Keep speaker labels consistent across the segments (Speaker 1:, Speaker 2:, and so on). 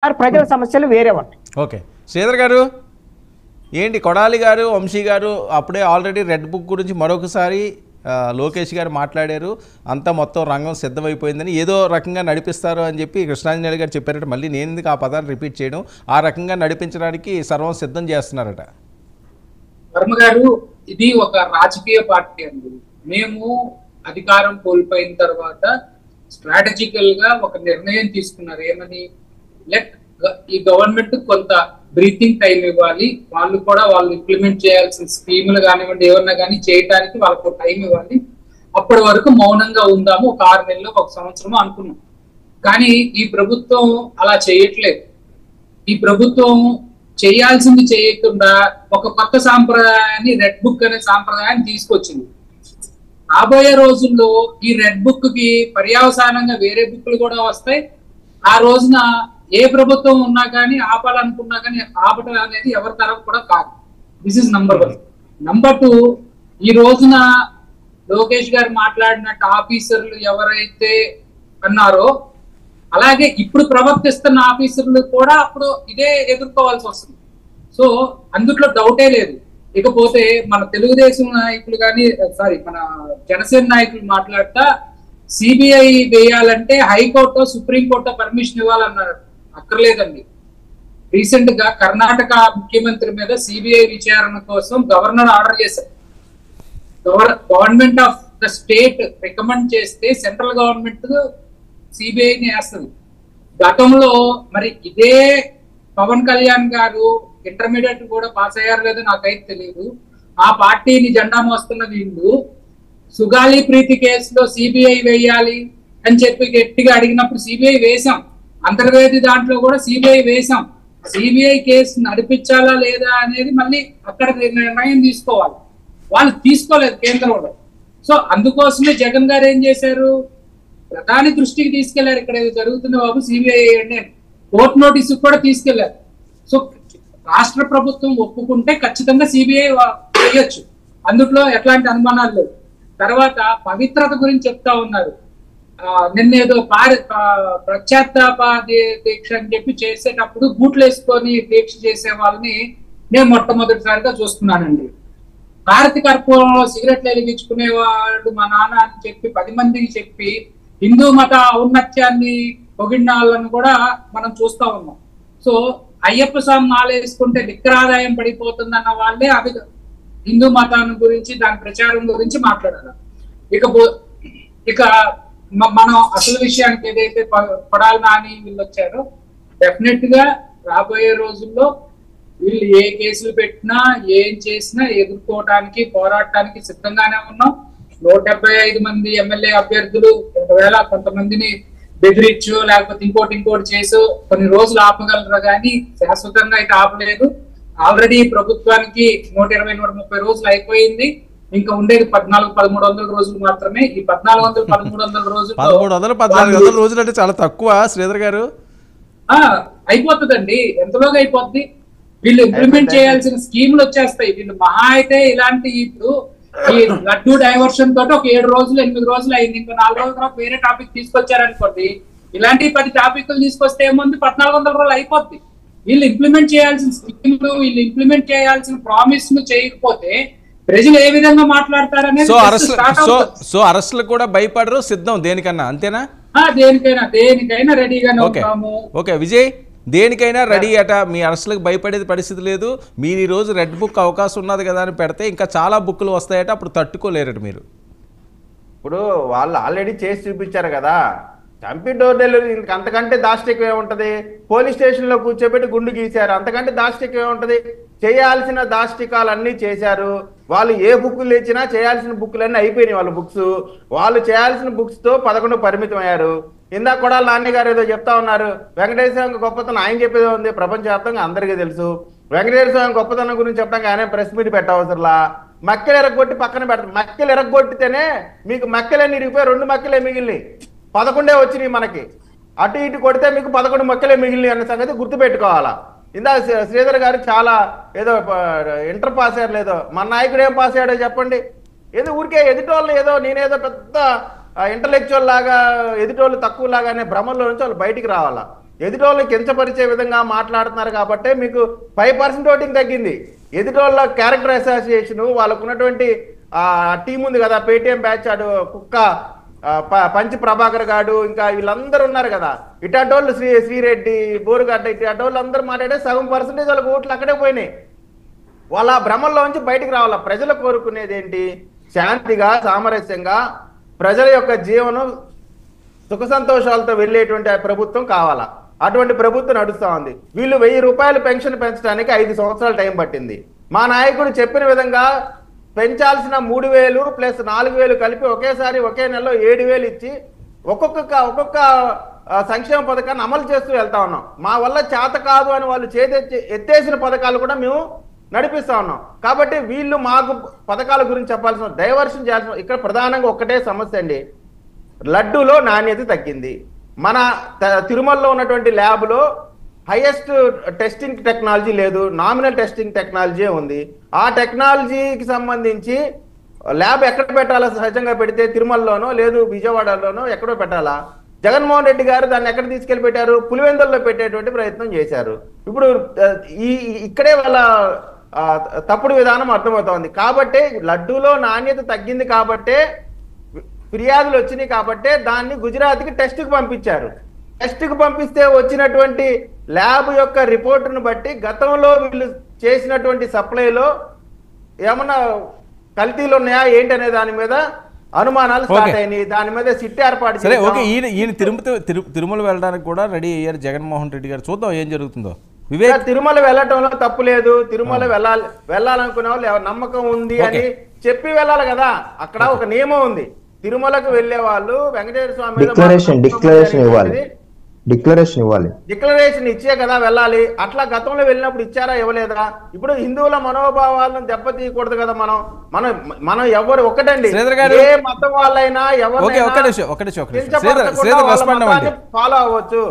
Speaker 1: ప్రజల సమస్యలు వేరే ఉంటాయి.
Speaker 2: ఓకే శ్రీధర్ గారు, ఏంటి కొడాలి గారు, వంశీ గారు అప్పుడే ఆల్రెడీ రెడ్ బుక్ గురించి మరొకసారి లోకేష్ గారు మాట్లాడారు. అంతా మొత్తం రంగం సిద్ధమైపోయిందని, ఏదో రకంగా నడిపిస్తారు అని చెప్పి కృష్ణాంజనేయులు గారు చెప్పారట. మళ్ళీ నేను ఎందుకు ఆ పదాన్ని రిపీట్ చేయడం, ఆ రకంగా నడిపించడానికి సర్వం సిద్ధం చేస్తున్నారట.
Speaker 3: వర్మ గారు, ఇది ఒక రాజకీయ పార్టీ అండి. మేము అధికారం కోల్పోయిన తర్వాత స్ట్రాటజికల్ గా ఒక నిర్ణయం తీసుకున్నారు. ఏమని, ఈ గవర్నమెంట్ కొంత బ్రీతింగ్ టైం ఇవ్వాలి, వాళ్ళు ఇంప్లిమెంట్ చేయాల్సిన స్కీములు కానివ్వండి ఏమన్నా కానీ చేయడానికి వాళ్ళకు టైం ఇవ్వాలి, అప్పటి వరకు మౌనంగా ఉందాము, ఒక 6 నెలలు 1 సంవత్సరం అనుకున్నాం. కానీ ఈ ప్రభుత్వం అలా చేయట్లేదు. ఈ ప్రభుత్వం చేయాల్సింది చేయకుండా ఒక కొత్త సాంప్రదాయాన్ని, రెడ్ బుక్ అనే సాంప్రదాయాన్ని తీసుకొచ్చింది. రాబోయే రోజుల్లో ఈ రెడ్ బుక్ కి పర్యవసానంగా వేరే బుక్లు కూడా వస్తాయి. ఆ రోజున ఏ ప్రభుత్వం ఉన్నా కానీ ఆపాలనుకున్నా కానీ ఆపటం అనేది ఎవరి తరం కూడా కాదు. This is number 1. నంబర్ 2, ఈ రోజున లోకేష్ గారు మాట్లాడినట్టు ఆఫీసర్లు ఎవరైతే అన్నారో అలాగే ఇప్పుడు ప్రవర్తిస్తున్న ఆఫీసర్లు కూడా అప్పుడు ఇదే ఎదుర్కోవాల్సి వస్తుంది. సో అందుట్లో డౌటే లేదు. ఇకపోతే మన తెలుగుదేశం నాయకులు కానీ మన జనసేన నాయకులు మాట్లాడతా సిబిఐ వేయాలంటే హైకోర్టు సుప్రీంకోర్టు పర్మిషన్ ఇవ్వాలన్నారు. అక్కర్లేదండి. రీసెంట్ గా కర్ణాటక ముఖ్యమంత్రి మీద సిబిఐ విచారణ కోసం గవర్నర్ ఆర్డర్ చేశారు. Government of the state recommend చేస్తే సెంట్రల్ గవర్నమెంట్ సిబిఐని వేస్తుంది. గతంలో మరి ఇదే పవన్ కళ్యాణ్ గారు ఇంటర్మీడియట్ కూడా పాస్ అయ్యారు లేదో నాకైతే తెలియదు. ఆ పార్టీని జెండా మోస్తున్న వీళ్ళు సుగాలి ప్రీతి కేసులో సిబిఐ వేయాలి అని చెప్పి గట్టిగా అడిగినప్పుడు సిబిఐ వేశాం. అంతర్వేది దాంట్లో కూడా సిబిఐ వేశాం. సిబిఐ కేసు నడిపించాలా లేదా అనేది మళ్ళీ అక్కడ నిర్ణయం తీసుకోవాలి. వాళ్ళు తీసుకోలేదు కేంద్రంలో. సో అందుకోసమే జగన్ గారు ఏం చేశారు, ప్రధాని దృష్టికి తీసుకెళ్లారు, ఇక్కడ ఏదో జరుగుతుంది బాబు సిబిఐ వేయండి అని. కోర్టు నోటీసు కూడా తీసుకెళ్లారు. సో రాష్ట్ర ప్రభుత్వం ఒప్పుకుంటే ఖచ్చితంగా సిబిఐ వేయొచ్చు, అందుట్లో ఎట్లాంటి అనుమానాలు లేవు. తర్వాత పవిత్రత గురించి చెప్తా ఉన్నారు. నిన్నేదో ప్రత్యాత్తాప దీక్ష అని చెప్పి చేసేటప్పుడు బూట్లు వేసుకొని దీక్ష చేసే వాళ్ళని నేను మొట్టమొదటిసారిగా చూస్తున్నానండి. భారతి కర్పూరంలో సిగరెట్లు వెలిగించుకునే వాళ్ళు మా నాన్న అని చెప్పి 10 మందికి చెప్పి హిందూ మత ఔన్నత్యాన్ని పొగిడిన వాళ్ళను కూడా మనం చూస్తా ఉన్నాం. సో అయ్యప్ప స్వామి మాల వేసుకుంటే విక్రాదాయం పడిపోతుందన్న వాళ్ళే అవి హిందూ మతాన్ని గురించి దాని ప్రచారం గురించి మాట్లాడారు. ఇక మనం అసలు విషయానికి ఏదైతే కొడాలి నాని వీళ్ళు వచ్చారో డెఫినెట్ గా రాబోయే రోజుల్లో వీళ్ళు ఏ కేసులు పెట్టినా ఏం చేసినా ఎదుర్కోవడానికి పోరాటానికి సిద్ధంగానే ఉన్నాం. 175 మంది ఎమ్మెల్యే అభ్యర్థులు ఒకవేళ కొంతమందిని బెదిరించో లేకపోతే ఇంకోటి చేసో కొన్ని రోజులు ఆపగలరు కానీ శాశ్వతంగా అయితే ఆపలేదు. ఆల్రెడీ ప్రభుత్వానికి 120-130 రోజులు అయిపోయింది. ఇంకా ఉండేది 1400-1300 రోజులు మాత్రమే. ఈ 1400-1300 రోజులు
Speaker 2: 1300-1400 రోజులు అంటే చాలా తక్కువ శ్రీధర్ గారు.
Speaker 3: అయిపోతుందండి, ఎంతలోగా అయిపోద్ది. వీళ్ళు ఇంప్లిమెంట్ చేయాల్సిన స్కీములు వచ్చేస్తాయి. వీళ్ళు మహా అయితే ఇలాంటి ఇప్పుడు ఈ లడ్డూ డైవర్షన్ తోటి ఒక 7 రోజులు 8 రోజులు అయింది. ఇంకా 4 రోజుల తర్వాత వేరే టాపిక్ తీసుకొచ్చారనుకోండి, ఇలాంటి 10 టాపిక్లు తీసుకొస్తే ఏముంది 1400 రోజులు అయిపోద్ది. వీళ్ళు ఇంప్లిమెంట్ చేయాల్సిన స్కీములు, వీళ్ళు ఇంప్లిమెంట్ చేయాల్సిన ప్రామిస్ ను చేయకపోతే ప్రజలు ఏ విధంగా మాట్లాడతారనేది.
Speaker 2: సో అరెస్టులు కూడా భయపడరు, సిద్ధం దేనికన్నా, అంతేనా?
Speaker 3: దేనికైనా రెడీగానే ఉంటాము.
Speaker 2: ఓకే విజయ్, దేనికైనా రెడీ అట. మీ అరెస్టులకు భయపడేది పరిస్థితి లేదు. మీరు ఈరోజు రెడ్ బుక్ అవకాశం ఉన్నది కదా అని పెడితే ఇంకా చాలా బుక్లు వస్తాయట, అప్పుడు తట్టుకోలేరట మీరు.
Speaker 4: ఇప్పుడు వాళ్ళు ఆల్రెడీ చేసి చూపించారు కదా, చంపి డోర్ డెలివరీ. అంతకంటే దాష్టికం ఏముంటది? పోలీస్ స్టేషన్లో కూర్చోబెట్టి గుండు గీశారు, అంతకంటే దాష్టికం ఏముంటది? చేయాల్సిన దాష్టికాలన్నీ చేశారు. వాళ్ళు ఏ బుక్కులు ఇచ్చినా చేయాల్సిన బుక్కులన్నీ అయిపోయినాయి. వాళ్ళ బుక్స్, వాళ్ళు చేయాల్సిన బుక్స్తో 11 పరిమితం అయ్యారు. ఇందాక కూడా నాని గారు ఏదో చెప్తా ఉన్నారు, వెంకటేశ్వర స్వామి గొప్పతనం ఆయన చెప్పేది ఉంది, ప్రపంచవ్యాప్తంగా అందరికీ తెలుసు. వెంకటేశ్వర స్వామి గొప్పతనం గురించి చెప్పడానికి ఆయన ప్రెస్ మీట్ పెట్టవసరలా. మక్కలు ఎరగొట్టి పక్కన పెడతారు. మక్కలు ఎరగొట్టితేనే మీకు మక్కలే నిరిగిపోయి 2 మక్కలే మిగిలినాయి, 11 వచ్చినాయి మనకి. అటు ఇటు కొడితే మీకు 11 మక్కలే మిగిలినాయి అన్న సంగతి గుర్తుపెట్టుకోవాలా. ఇందాక శ్రీధర్ గారు చాలా ఏదో ఇంటర్ పాస్ అయ్యారు, లేదో మన నాయకుడు ఏం పాస్ అయ్యాడో చెప్పండి. ఏదో ఊరికే ఎదుటోళ్ళు ఏదో నేనేదో పెద్ద ఇంటలెక్చువల్ లాగా ఎదుటోళ్ళు తక్కువ లాగానే భ్రమంలో నుంచి వాళ్ళు బయటికి రావాలా. ఎదుటోళ్ళని కించపరిచే విధంగా మాట్లాడుతున్నారు కాబట్టి మీకు 5% ఓటింగ్ తగ్గింది. ఎదుటోళ్ళ క్యారెక్టర్ అసోసియేషన్, వాళ్ళకు ఉన్నటువంటి టీం ఉంది కదా, పేటిఎం బ్యాచ్, ఆడు కుక్క పంచి ప్రభాకర్ గాడు, ఇంకా వీళ్ళందరూ ఉన్నారు కదా, ఇటాటోళ్ళు శ్రీరెడ్డి, బోరుగడ్డ, ఇటాటోళ్ళు అందరూ మాట్లాడే సగం పర్సెంటేజ్ వాళ్ళకి ఓట్లు అక్కడే పోయినాయి. వాళ్ళ భ్రమంలోంచి బయటికి రావాలా. ప్రజలు కోరుకునేది ఏంటి? శాంతిగా, సామరస్యంగా ప్రజల యొక్క జీవనం సుఖ సంతోషాలతో వెళ్ళేటువంటి ప్రభుత్వం కావాలా. అటువంటి ప్రభుత్వం నడుస్తూ ఉంది. వీళ్ళు 1000 రూపాయలు పెన్షన్ పెంచడానికి 5 సంవత్సరాలు టైం పట్టింది. మా నాయకుడు చెప్పిన విధంగా పెంచాల్సిన 3000 ప్లస్ 4000 కలిపి ఒకేసారి ఒకే నెలలో 7000 ఇచ్చి ఒక్కొక్క సంక్షేమ పథకాన్ని అమలు చేస్తూ వెళ్తా ఉన్నాం. మా వల్ల చేత కాదు అని వాళ్ళు ఎత్తేసిన పథకాలు కూడా మేము నడిపిస్తా ఉన్నాం. కాబట్టి వీళ్ళు మాకు పథకాల గురించి చెప్పాల్సిన, డైవర్షన్ చేయాల్సిన, ఇక్కడ ప్రధానంగా ఒక్కటే సమస్య అండి, లడ్డూలో నాణ్యత తగ్గింది. మన తిరుమలలో ఉన్నటువంటి ల్యాబ్లో హైయెస్ట్ టెస్టింగ్ టెక్నాలజీ లేదు, నామినల్ టెస్టింగ్ టెక్నాలజీ ఉంది. ఆ టెక్నాలజీకి సంబంధించి ల్యాబ్ ఎక్కడ పెట్టాలా? సహజంగా పెడితే తిరుమలలోనో లేదు విజయవాడలోనో ఎక్కడో పెట్టాలా? జగన్మోహన్ రెడ్డి గారు దాన్ని ఎక్కడ తీసుకెళ్లి పెట్టారు? పులివెందుల్లో పెట్టేటువంటి ప్రయత్నం చేశారు. ఇప్పుడు ఇక్కడే వాళ్ళ తప్పుడు విధానం అర్థమవుతోంది. కాబట్టి లడ్డూలో నాణ్యత తగ్గింది కాబట్టే ఫిర్యాదులు వచ్చినాయి కాబట్టే దాన్ని గుజరాత్కి టెస్ట్కి పంపించారు. టెస్ట్కి పంపిస్తే వచ్చినటువంటి ల్యాబ్ యొక్క రిపోర్టును బట్టి గతంలో వీళ్ళు చేసినటువంటి సప్లైలో ఏమన్నా కల్తీలు ఉన్నాయా ఏంటి అనే దాని మీద అనుమానాలు స్టార్ట్ అయినాయి. దాని మీద సిట్ ఏర్పాటు
Speaker 2: సరే, ఓకే. ఈయన తిరుమల వెళ్ళడానికి కూడా రెడీ అయ్యారు జగన్మోహన్ రెడ్డి గారు. చూద్దాం ఏం జరుగుతుందో. వివేక్,
Speaker 4: తిరుమల వెళ్ళటంలో తప్పు లేదు. తిరుమల వెళ్ళాలనుకునే వాళ్ళు నమ్మకం ఉంది అని చెప్పి వెళ్ళాలి కదా. అక్కడ ఒక నియమం ఉంది. తిరుమలకు వెళ్లే వాళ్ళు వెంకటేశ్వర స్వామి డిక్లరేషన్ ఇచ్చే కదా వెళ్ళాలి. అట్లా గతంలో వెళ్ళినప్పుడు ఇచ్చారా, ఇవ్వలేదా? ఇప్పుడు హిందువుల మనోభావాలను దెబ్బతీయకూడదు కదా. మనం ఎవరు ఒకటండి, ఏ మతం వాళ్ళైనా ఎవరు ఫాలో అవ్వచ్చు.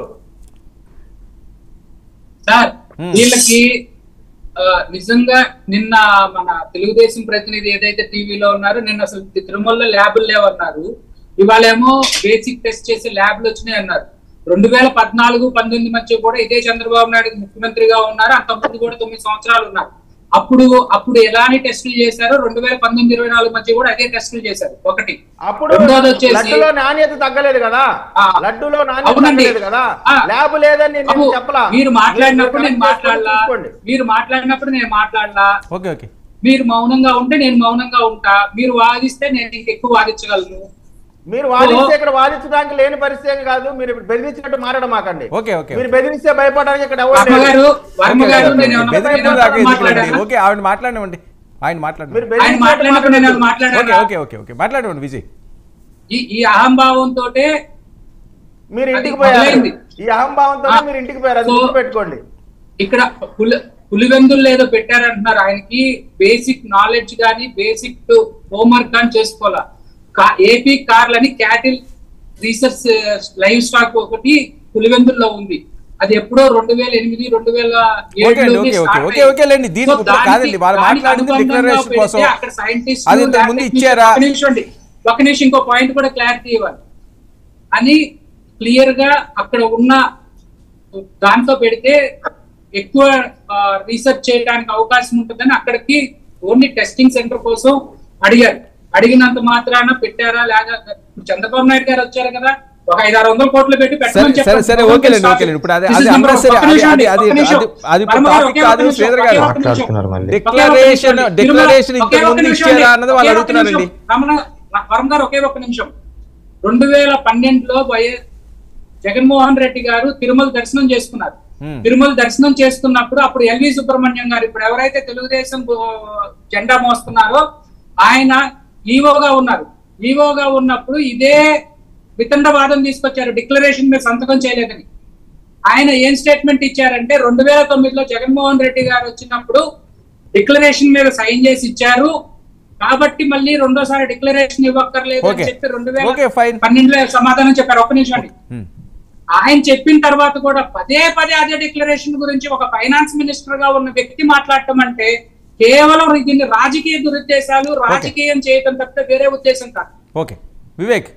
Speaker 3: సార్, వీళ్ళకి నిజంగా నిన్న మన తెలుగుదేశం ప్రతినిధి ఏదైతే టీవీలో ఉన్నారో, నిన్న అసలు తిరుమలలో ల్యాబులు లేవన్నారు. ఇవాళేమో బేసిక్ టెస్ట్ చేసి ల్యాబ్లు వచ్చినాయి అన్నారు. 2014-19 మధ్య కూడా ఇదే చంద్రబాబు నాయుడు ముఖ్యమంత్రిగా ఉన్నారు. అంతకుముందు కూడా 9 సంవత్సరాలు ఉన్నారు. అప్పుడు ఎలాంటి టెస్టులు చేశారో 2019-24 మధ్య కూడా అదే టెస్టులు చేశారు. ఒకటి.
Speaker 4: అప్పుడు లడ్డూలో నాణ్యత తగ్గలేదు కదా. లడ్డూలో నాణ్యత తగ్గలేదు కదా. ల్యాబ్ లేదని చెప్పలా.
Speaker 3: మీరు మాట్లాడినప్పుడు నేను మాట్లాడలా.
Speaker 2: Okay okay.
Speaker 3: మీరు మౌనంగా ఉంటే నేను మౌనంగా ఉంటా. మీరు వాదిస్తే నేను ఇంకెక్కువ వాదించగలను.
Speaker 4: మీరు వాదిస్తే ఇక్కడ వాదించడానికి లేని పరిస్థితి కాదు. మీరు బెదిరించినట్టు మారడం మాకండి. మీరు బెదిరిస్తే భయపడడానికి ఇక్కడ
Speaker 2: ఆవిడ మాట్లాడమండి. ఆయన మాట్లాడండి విజయ్.
Speaker 3: ఈ అహంభావంతో
Speaker 4: మీరు ఇంటికి పోయారు. ఈ అహంభావంతో మీరు ఇంటికి పోయారు. అది గుర్తుపెట్టుకోండి.
Speaker 3: ఇక్కడ పులివెందులు ఏదో పెట్టారంటున్నారు. ఆయనకి బేసిక్ నాలెడ్జ్ కానీ బేసిక్ హోంవర్క్ కానీ చేసుకోవాలా. ఏపీ కార్లని క్యాటిల్ రీసెర్చ్ లైవ్ స్టాక్ ఒకటి పులివెందుల్లో ఉంది. అది ఎప్పుడో 2008 ఒక నిమిషం ఇంకో పాయింట్ కూడా క్లారిటీ ఇవ్వాలి అని క్లియర్ గా అక్కడ ఉన్న దాంట్లో పెడితే ఎక్కువ రీసెర్చ్ చేయడానికి అవకాశం ఉంటుందని అక్కడికి ఓన్లీ టెస్టింగ్ సెంటర్ కోసం అడిగారు. అడిగినంత మాత్రాన పెట్టారా? లేదా చంద్రబాబు నాయుడు గారు వచ్చారు కదా, ఒక 500-600 కోట్లు పెట్టి పెట్టమని చెప్పారు. వరం గారు ఒకే ఒక్క నిమిషం. 2012లో జగన్మోహన్ రెడ్డి గారు తిరుమల దర్శనం చేసుకున్నారు. తిరుమల దర్శనం చేసుకున్నప్పుడు అప్పుడు ఎల్వి సుబ్రహ్మణ్యం గారు, ఇప్పుడు ఎవరైతే తెలుగుదేశం జెండా మోస్తున్నారో ఆయన ఈవోగా ఉన్నారు. ఈవోగా ఉన్నప్పుడు ఇదే వితండవాదం తీసుకొచ్చారు, డిక్లరేషన్ మీద సంతకం చేయలేదని. ఆయన ఏం స్టేట్మెంట్ ఇచ్చారంటే 2009లో జగన్మోహన్ రెడ్డి గారు వచ్చినప్పుడు డిక్లరేషన్ మీద సైన్ చేసి ఇచ్చారు కాబట్టి మళ్ళీ రెండోసారి డిక్లరేషన్ ఇవ్వక్కర్లేదు అని చెప్పి 2012లో సమాధానం చెప్పారు. ఒక్క నిమిషం అండి. ఆయన చెప్పిన తర్వాత కూడా పదే అదే డిక్లరేషన్ గురించి ఒక ఫైనాన్స్ మినిస్టర్ గా ఉన్న వ్యక్తి మాట్లాడటం అంటే కేవలం దీన్ని రాజకీయ దురుద్దేశాలు, రాజకీయం చేయటం తప్పితే వేరే ఉద్దేశం కాదు.
Speaker 2: ఓకే వివేక్.